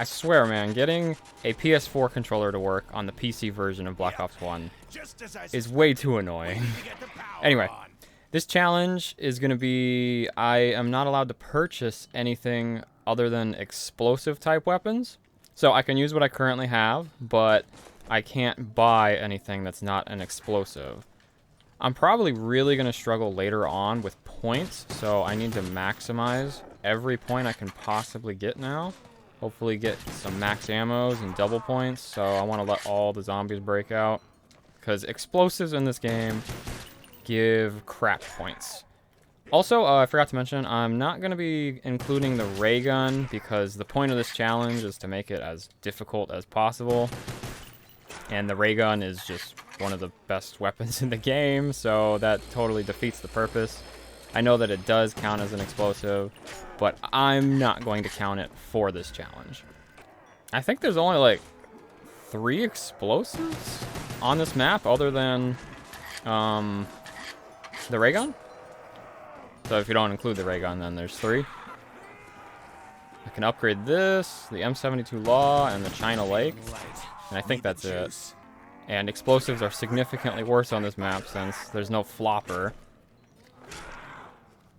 I swear, man, getting a PS4 controller to work on the PC version of Black Ops 1 is way too annoying. Anyway, this challenge is going to be, I am not allowed to purchase anything other than explosive type weapons. So I can use what I currently have, but I can't buy anything that's not an explosive. I'm probably really going to struggle later on with points, so I need to maximize every point I can possibly get now. Hopefully get some max ammos and double points, so I want to let all the zombies break out. Because explosives in this game give crap points. Also, I forgot to mention, I'm not going to be including the ray gun because the point of this challenge is to make it as difficult as possible. And the ray gun is just one of the best weapons in the game, so that totally defeats the purpose. I know that it does count as an explosive, but I'm not going to count it for this challenge. I think there's only like 3 explosives on this map other than the ray gun. So if you don't include the ray gun, then there's 3. I can upgrade this, the M72 Law, and the China Lake. And I think that's it. And explosives are significantly worse on this map since there's no flopper.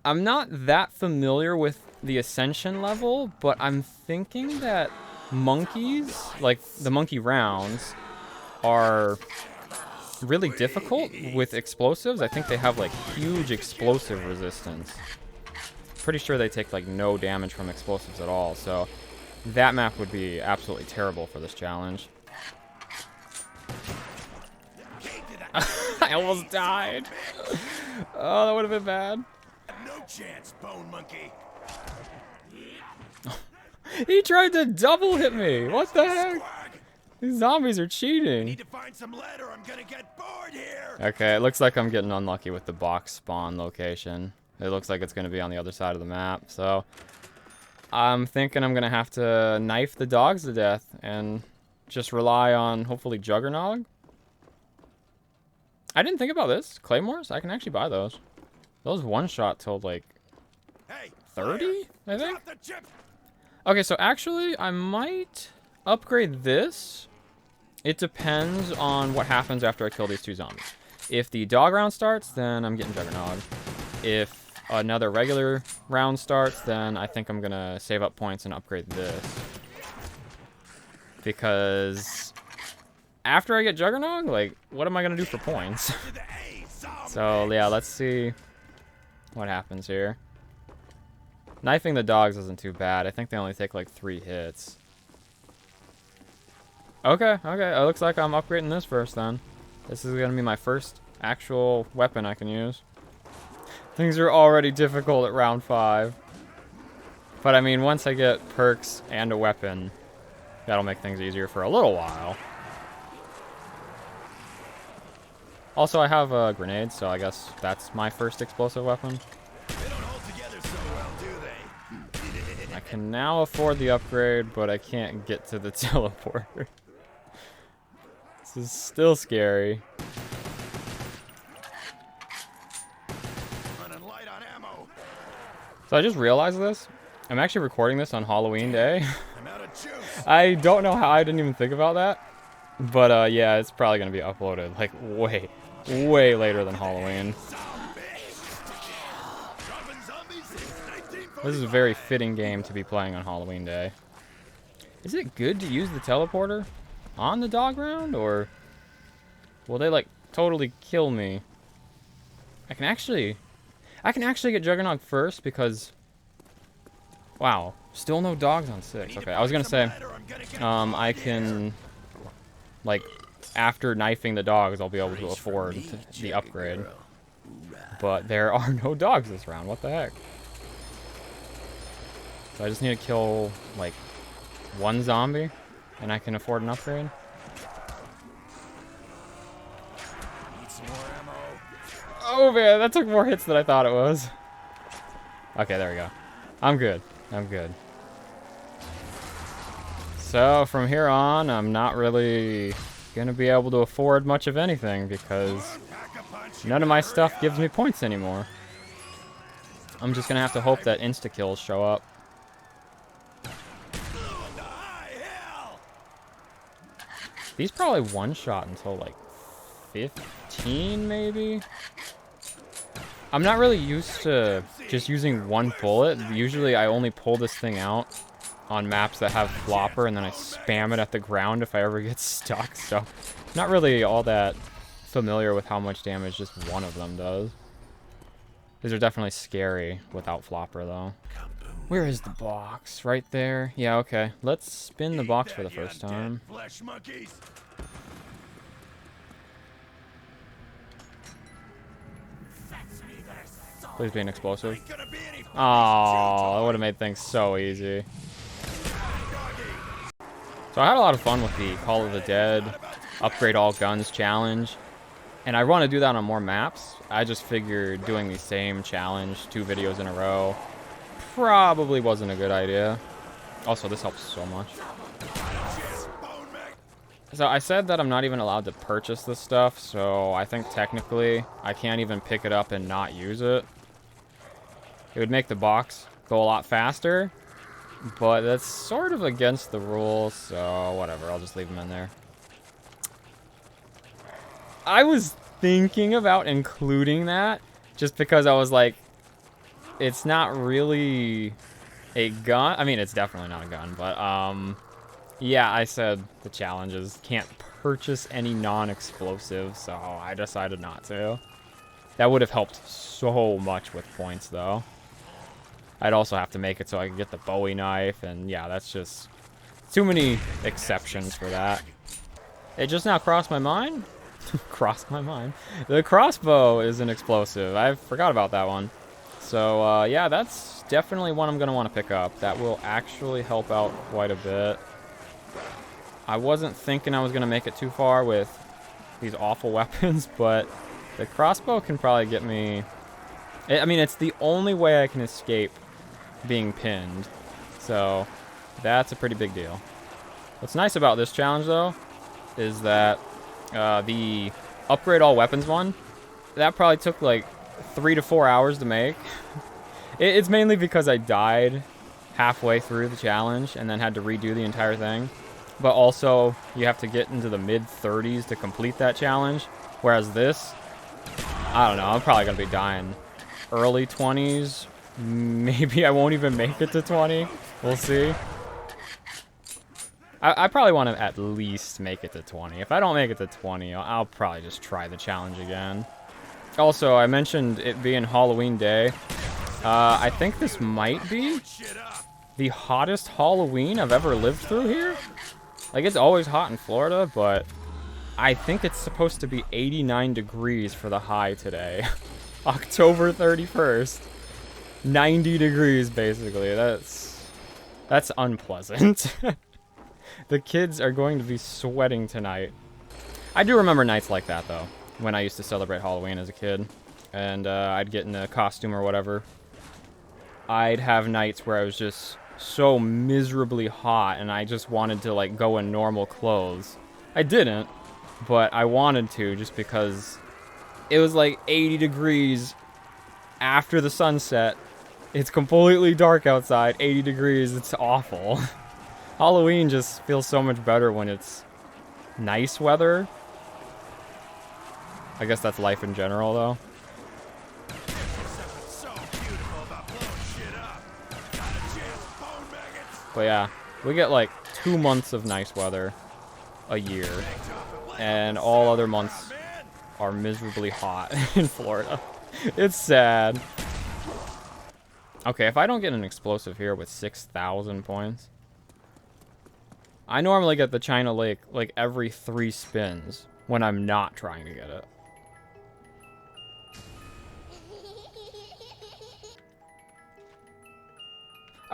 I'm not that familiar with the Ascension level, but I'm thinking that monkeys, like the monkey rounds, are really difficult with explosives. I think they have like huge explosive resistance. Pretty sure they take like no damage from explosives at all, so that map would be absolutely terrible for this challenge. I almost died. Oh, that would have been bad. No chance, bone monkey. He tried to double hit me. What the heck? These zombies are cheating. Need to find some lead or I'm gonna get bored here. Okay, it looks like I'm getting unlucky with the box spawn location. It looks like it's going to be on the other side of the map, so I'm thinking I'm going to have to knife the dogs to death and just rely on, hopefully, Juggernog. I didn't think about this. Claymores? I can actually buy those. Those one-shot told, like, 30, I think? Okay, so actually, I might upgrade this. It depends on what happens after I kill these 2 zombies. If the dog round starts, then I'm getting Juggernog. If another regular round starts, then I think I'm going to save up points and upgrade this. Because after I get Juggernog, like, what am I going to do for points? So, yeah, let's see what happens here. Knifing the dogs isn't too bad. I think they only take, like, 3 hits. Okay, okay. It looks like I'm upgrading this first, then. This is going to be my first actual weapon I can use. Things are already difficult at round 5. But, I mean, once I get perks and a weapon, that'll make things easier for a little while. Also, I have a grenade, so I guess that's my first explosive weapon. They don't hold together so well, do they? I can now afford the upgrade, but I can't get to the teleporter. This is still scary. Running light on ammo. So I just realized this. I'm actually recording this on Halloween Day. I'm out of juice. I don't know how I didn't even think about that. But yeah, it's probably going to be uploaded like way later than Halloween. This is a very fitting game to be playing on Halloween Day. Is it good to use the teleporter on the dog round, or will they like totally kill me? I can actually get Juggernog first because, wow, still no dogs on 6. Okay, I was gonna say, I can, like, after knifing the dogs, I'll be able to afford the upgrade. But there are no dogs this round. What the heck? So I just need to kill, like, 1 zombie, and I can afford an upgrade. Need some more ammo. Oh, man, that took more hits than I thought it was. Okay, there we go. I'm good. I'm good. So, from here on, I'm not really going to be able to afford much of anything because none of my stuff gives me points anymore. I'm just going to have to hope that insta-kills show up. These probably one-shot until, like, 15, maybe? I'm not really used to just using one bullet. Usually I only pull this thing out on maps that have flopper, and then I spam it at the ground if I ever get stuck. So, not really all that familiar with how much damage just one of them does. These are definitely scary without flopper, though. Where is the box? Right there? Yeah, okay. Let's spin the box for the first time. Please be an explosive. Oh, that would have made things so easy. So I had a lot of fun with the Call of the Dead upgrade all guns challenge. And I want to do that on more maps. I just figured doing the same challenge 2 videos in a row probably wasn't a good idea. Also, this helps so much. So I said that I'm not even allowed to purchase this stuff, so I think technically I can't even pick it up and not use it. It would make the box go a lot faster, but that's sort of against the rules, so whatever, I'll just leave them in there. I was thinking about including that, just because I was like, it's not really a gun. I mean, it's definitely not a gun, but, yeah, I said the challenges can't purchase any non-explosive, so I decided not to. That would have helped so much with points, though. I'd also have to make it so I could get the Bowie knife, and yeah, that's just too many exceptions for that. It just now crossed my mind. Crossed my mind. The crossbow is an explosive. I forgot about that one. So, yeah, that's definitely one I'm going to want to pick up. That will actually help out quite a bit. I wasn't thinking I was going to make it too far with these awful weapons, but the crossbow can probably get me... I mean, it's the only way I can escape being pinned. So, that's a pretty big deal. What's nice about this challenge, though, is that the upgrade all weapons one, that probably took like 3 to 4 hours to make. It's mainly because I died halfway through the challenge and then had to redo the entire thing. But also, you have to get into the mid-30s to complete that challenge. Whereas this, I don't know, I'm probably going to be dying early 20s. Maybe I won't even make it to 20. We'll see. I probably want to at least make it to 20. If I don't make it to 20, I'll probably just try the challenge again. Also, I mentioned it being Halloween Day. I think this might be the hottest Halloween I've ever lived through here. Like, it's always hot in Florida, but I think it's supposed to be 89 degrees for the high today. October 31st. 90 degrees, basically. That's unpleasant. The kids are going to be sweating tonight. I do remember nights like that, though, when I used to celebrate Halloween as a kid. And I'd get in a costume or whatever. I'd have nights where I was just so miserably hot, and I just wanted to, like, go in normal clothes. I didn't, but I wanted to just because it was, like, 80 degrees after the sunset. It's completely dark outside, 80 degrees, it's awful. Halloween just feels so much better when it's nice weather. I guess that's life in general, though. But yeah, we get like 2 months of nice weather a year, and all other months are miserably hot in Florida. It's sad. Okay, if I don't get an explosive here with 6,000 points, I normally get the China Lake like every 3 spins when I'm not trying to get it.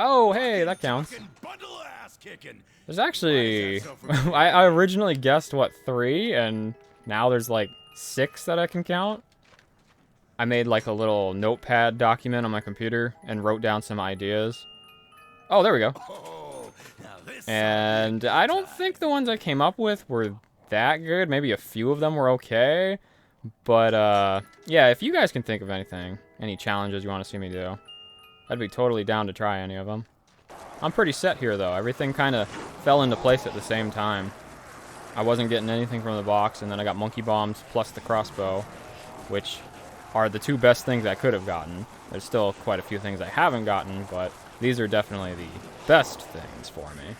Oh, hey, that counts. There's actually... I originally guessed, what, 3? And now there's like 6 that I can count. I made like a little notepad document on my computer and wrote down some ideas. Oh, there we go. And I don't think the ones I came up with were that good. Maybe a few of them were okay. But, yeah, if you guys can think of anything, any challenges you want to see me do, I'd be totally down to try any of them. I'm pretty set here, though. Everything kind of fell into place at the same time. I wasn't getting anything from the box, and then I got monkey bombs plus the crossbow, which are the two best things I could have gotten. There's still quite a few things I haven't gotten, but these are definitely the best things for me.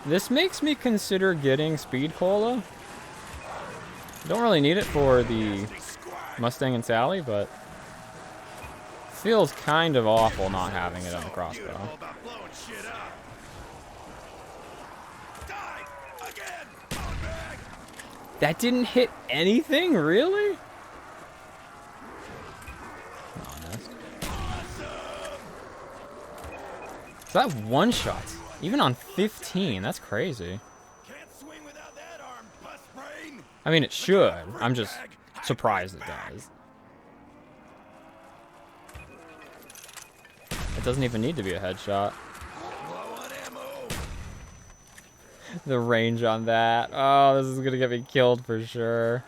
This makes me consider getting Speed Cola. Don't really need it for the Mustang and Sally, but feels kind of awful not having it on the crossbow. That didn't hit anything, really? Honest. So that one shot, even on 15, that's crazy. I mean, it should. I'm just surprised it does. It doesn't even need to be a headshot. The range on that. Oh, this is gonna get me killed for sure.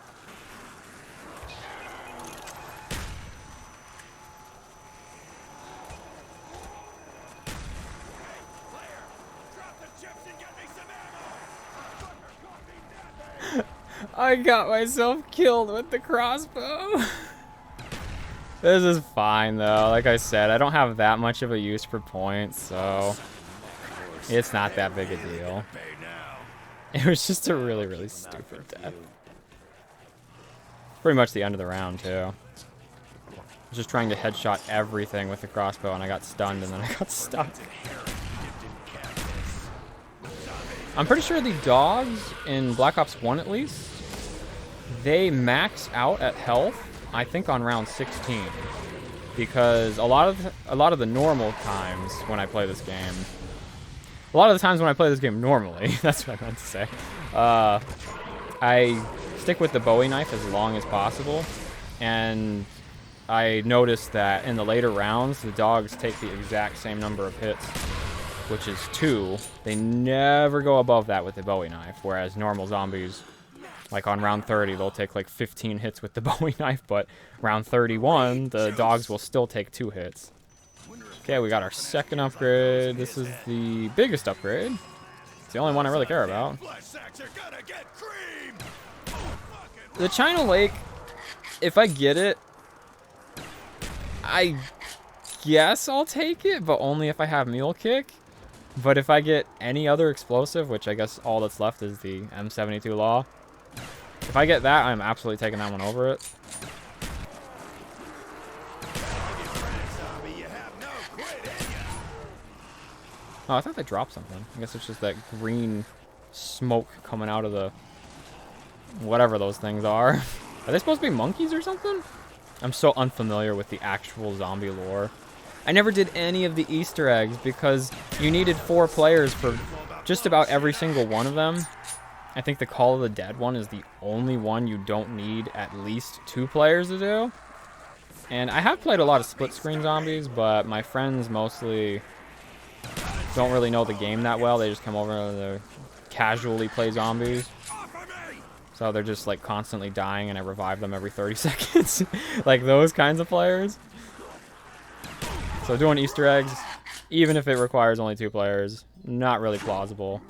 I got myself killed with the crossbow. This is fine though. Like I said, I don't have that much of a use for points, so it's not that big a deal. It was just a really, really stupid death. Pretty much the end of the round too. I was just trying to headshot everything with the crossbow, and I got stunned, and then I got stuck. I'm pretty sure the dogs in Black Ops 1 at least, they max out at health, I think on round 16, because a lot of the normal times when I play this game, normally, that's what I meant to say, I stick with the Bowie knife as long as possible, and I noticed that in the later rounds, the dogs take the exact same number of hits, which is 2. They never go above that with the Bowie knife, whereas normal zombies, like on round 30, they'll take like 15 hits with the Bowie knife, but round 31, the dogs will still take 2 hits. Okay, we got our second upgrade. This is the biggest upgrade. It's the only one I really care about. The China Lake, if I get it, I guess I'll take it, but only if I have Mule Kick. But if I get any other explosive, which I guess all that's left is the M72 Law, if I get that, I'm absolutely taking that one over it. Oh, I thought they dropped something. I guess it's just that green smoke coming out of the whatever those things are. Are they supposed to be monkeys or something? I'm so unfamiliar with the actual zombie lore. I never did any of the Easter eggs because you needed 4 players for just about every single one of them. I think the Call of the Dead one is the only one you don't need at least 2 players to do. And I have played a lot of split-screen zombies, but my friends mostly don't really know the game that well. They just come over to casually play zombies. So they're just like constantly dying, and I revive them every 30 seconds. Like those kinds of players. So doing Easter eggs, even if it requires only 2 players, not really plausible.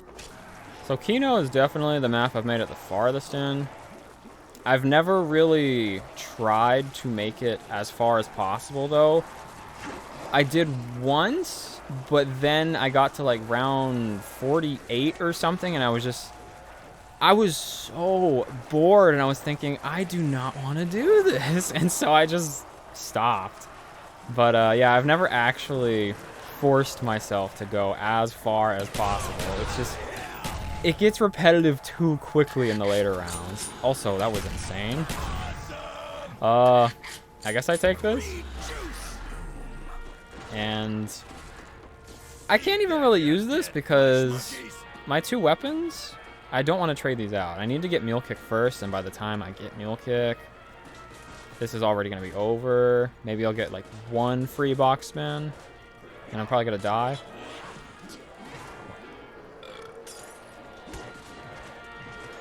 So Kino is definitely the map I've made it the farthest in. I've never really tried to make it as far as possible though. I did once, but then I got to like round 48 or something, and I was so bored, and I was thinking, I do not want to do this, and so I just stopped. But yeah, I've never actually forced myself to go as far as possible. It's just, it gets repetitive too quickly in the later rounds. Also, that was insane. I guess I take this. And I can't even really use this because my 2 weapons, I don't want to trade these out. I need to get Mule Kick first, and by the time I get Mule Kick, this is already going to be over. Maybe I'll get like 1 free box spin, and I'm probably going to die.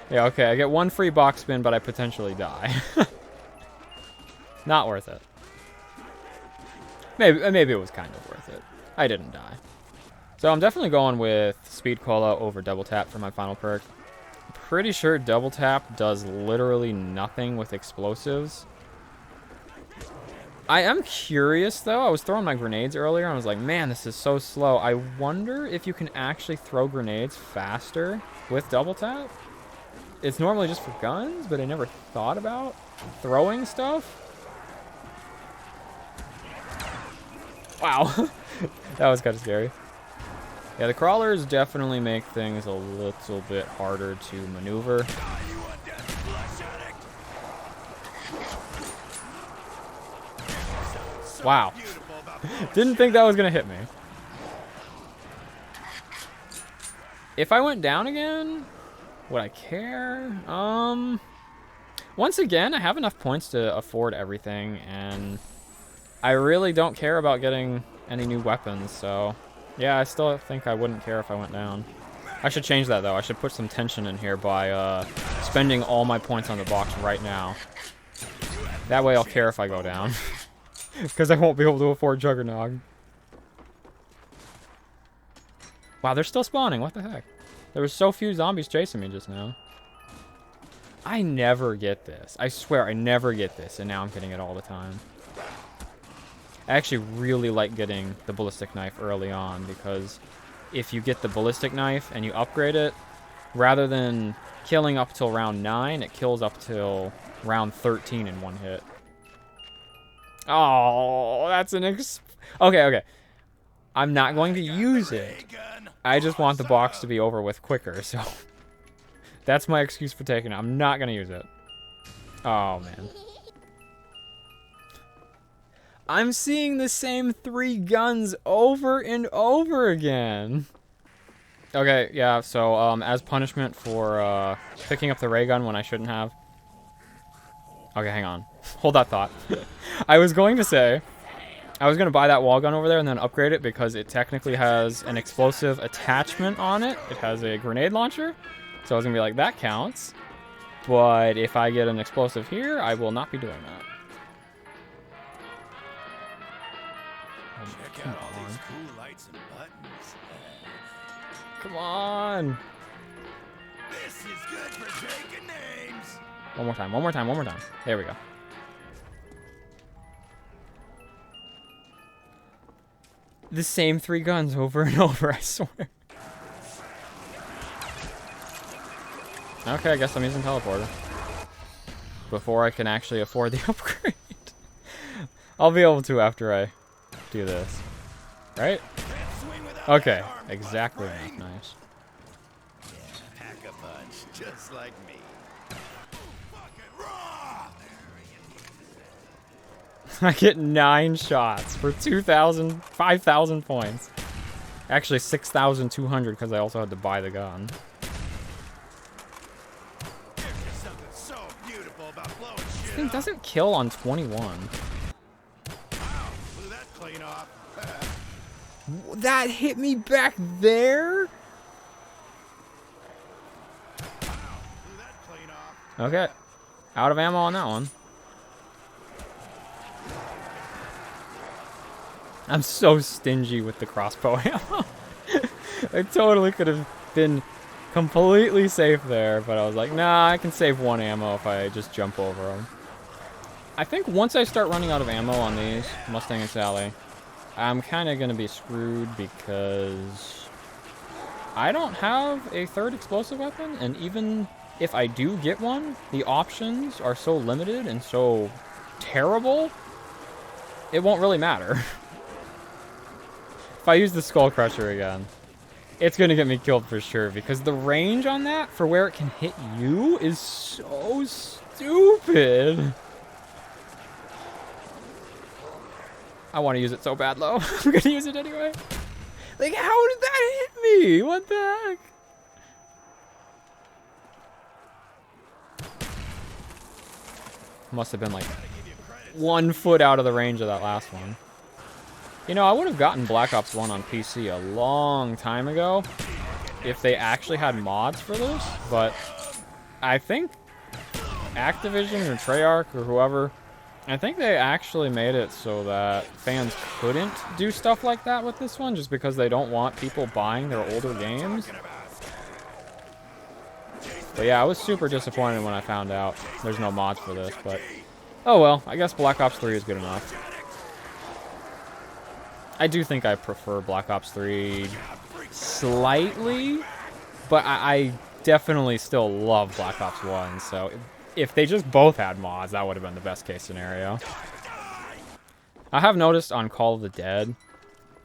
Yeah, okay, I get 1 free box spin, but I potentially die. Not worth it. Maybe it was kind of worth it. I didn't die. So I'm definitely going with Speed Cola over Double Tap for my final perk. Pretty sure Double Tap does literally nothing with explosives. I am curious, though. I was throwing my grenades earlier, and I was like, man, this is so slow. I wonder if you can actually throw grenades faster with Double Tap. It's normally just for guns, but I never thought about throwing stuff. Wow. That was kind of scary. Yeah, the crawlers definitely make things a little bit harder to maneuver. Wow. Didn't think that was going to hit me. If I went down again, would I care? Once again, I have enough points to afford everything, and I really don't care about getting any new weapons, so yeah, I still think I wouldn't care if I went down. I should change that, though. I should put some tension in here by spending all my points on the box right now. That way I'll care if I go down. Because I won't be able to afford Juggernog. Wow, they're still spawning. What the heck? There were so few zombies chasing me just now. I never get this. I swear I never get this, and now I'm getting it all the time. I actually really like getting the ballistic knife early on, because if you get the ballistic knife and you upgrade it, rather than killing up till round 9, it kills up till round 13 in one hit. Oh, that's an okay. I'm not going to use it. I just want the box to be over with quicker, so that's my excuse for taking it. I'm not going to use it. Oh, man. I'm seeing the same 3 guns over and over again. Okay, yeah, so as punishment for picking up the ray gun when I shouldn't have. Okay, hang on. Hold that thought. I was going to say, I was going to buy that wall gun over there and then upgrade it because it technically has an explosive attachment on it. It has a grenade launcher. So I was going to be like, that counts. But if I get an explosive here, I will not be doing that. Check out all these cool lights and buttons. Come on. This is good for taking names. One more time, one more time, one more time. There we go. The same 3 guns over and over, I swear. Okay, I guess I'm using teleporter. Before I can actually afford the upgrade. I'll be able to after I do this. Right? Okay, exactly. Nice. Yeah, pack a punch, just like me. I get 9 shots for 5,000 points. Actually, 6,200 because I also had to buy the gun. So beautiful about blowing This shit thing up. doesn't kill on 21. Wow, blew that clean off. That hit me back there? Wow, blew that clean off. Okay. Out of ammo on that one. I'm so stingy with the crossbow ammo. I totally could have been completely safe there, but I was like, nah, I can save 1 ammo if I just jump over them. I think once I start running out of ammo on these, Mustang and Sally, I'm kind of going to be screwed because I don't have a 3rd explosive weapon, and even if I do get one, the options are so limited and so terrible, it won't really matter. If I use the Skull Crusher again, it's going to get me killed for sure, because the range on that for where it can hit you is so stupid. I want to use it so bad, though. I'm going to use it anyway. Like, how did that hit me? What the heck? Must have been like 1 foot out of the range of that last one. You know, I would have gotten Black Ops 1 on PC a long time ago if they actually had mods for this, but I think Activision or Treyarch or whoever I think they actually made it so that fans couldn't do stuff like that with this one just because they don't want people buying their older games. But yeah, I was super disappointed when I found out there's no mods for this, but oh well, I guess Black Ops 3 is good enough. I do think I prefer Black Ops 3 slightly, but I definitely still love Black Ops 1, so if they just both had mods, that would have been the best case scenario. I have noticed on Call of the Dead,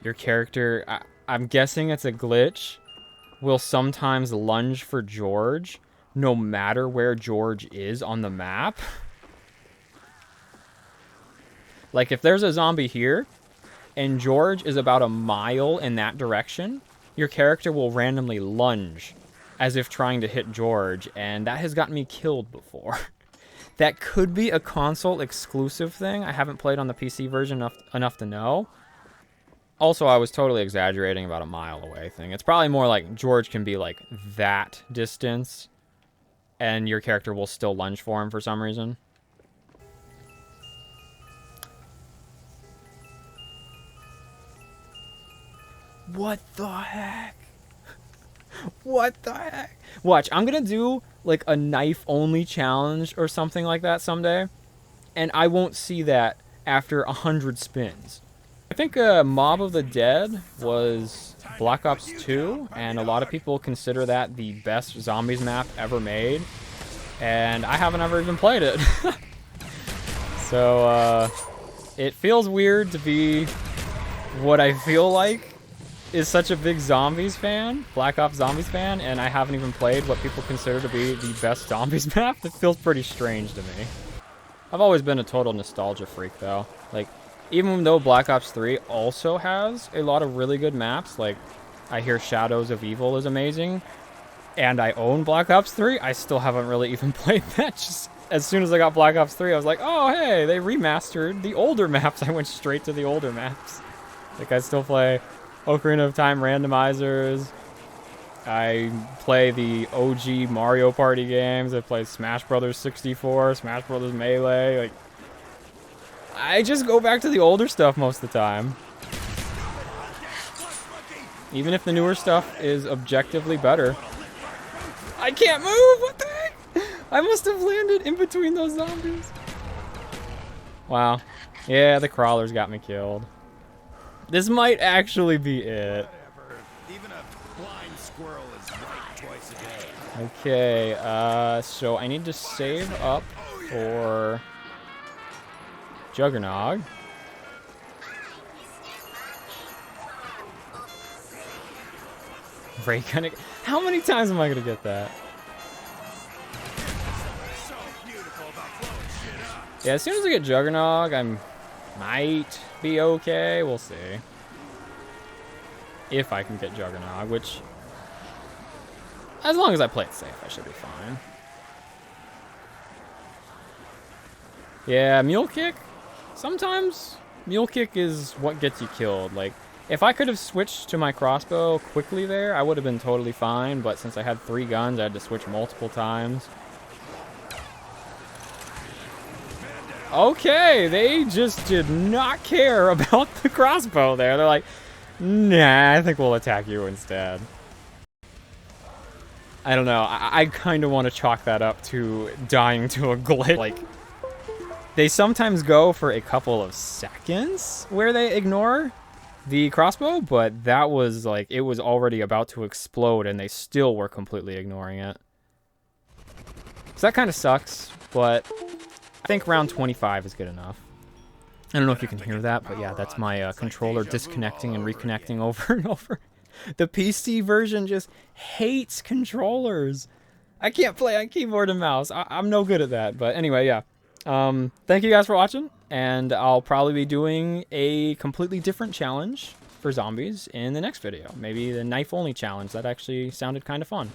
your character, I'm guessing it's a glitch, will sometimes lunge for George no matter where George is on the map. Like if there's a zombie here and George is about a mile in that direction, your character will randomly lunge as if trying to hit George, and that has gotten me killed before. That could be a console exclusive thing. I haven't played on the PC version enough to know. Also, I was totally exaggerating about a mile away thing. It's probably more like George can be like that distance and your character will still lunge for him for some reason. What the heck? What the heck? Watch, I'm gonna do like a knife only challenge or something like that someday, and I won't see that after 100 spins. I think Mob of the Dead was Black Ops 2, and a lot of people consider that the best zombies map ever made, and I haven't ever even played it. So it feels weird to be what I feel like is such a big zombies fan, Black Ops zombies fan, and I haven't even played what people consider to be the best zombies map. It feels pretty strange to me. I've always been a total nostalgia freak though. Like, even though Black Ops 3 also has a lot of really good maps, like I hear Shadows of Evil is amazing, and I own Black Ops 3, I still haven't really even played that. Just as soon as I got Black Ops 3, I was like, oh hey, they remastered the older maps. I went straight to the older maps. Like, I still play Ocarina of Time randomizers. I play the OG Mario Party games. I play Smash Brothers 64, Smash Brothers Melee. Like, I just go back to the older stuff most of the time. Even if the newer stuff is objectively better. I can't move! What the heck? I must have landed in between those zombies. Wow. Yeah, the crawlers got me killed. This might actually be it. Even a blind squirrel is right twice a day. Okay, so I need to save up for Juggernog. Ray gunning. How many times am I gonna get that? So beautiful about blowing shit up. Yeah, as soon as I get Juggernog, I might be okay. We'll see. If I can get Juggernog, which, as long as I play it safe, I should be fine. Yeah, Mule Kick. Sometimes Mule Kick is what gets you killed. Like, if I could have switched to my crossbow quickly there, I would have been totally fine. But since I had 3 guns, I had to switch multiple times. Okay, they just did not care about the crossbow there. They're like, nah, I think we'll attack you instead. I don't know. I kind of want to chalk that up to dying to a glitch. Like, they sometimes go for a couple of seconds where they ignore the crossbow, but that was like, it was already about to explode and they still were completely ignoring it. So that kind of sucks, but I think round 25 is good enough. I don't know if you can hear that, but yeah, that's my controller disconnecting and reconnecting over and over. The PC version just hates controllers. I can't play on keyboard and mouse. I'm no good at that. But anyway, yeah. Thank you guys for watching, and I'll probably be doing a completely different challenge for zombies in the next video. Maybe the knife-only challenge. That actually sounded kind of fun.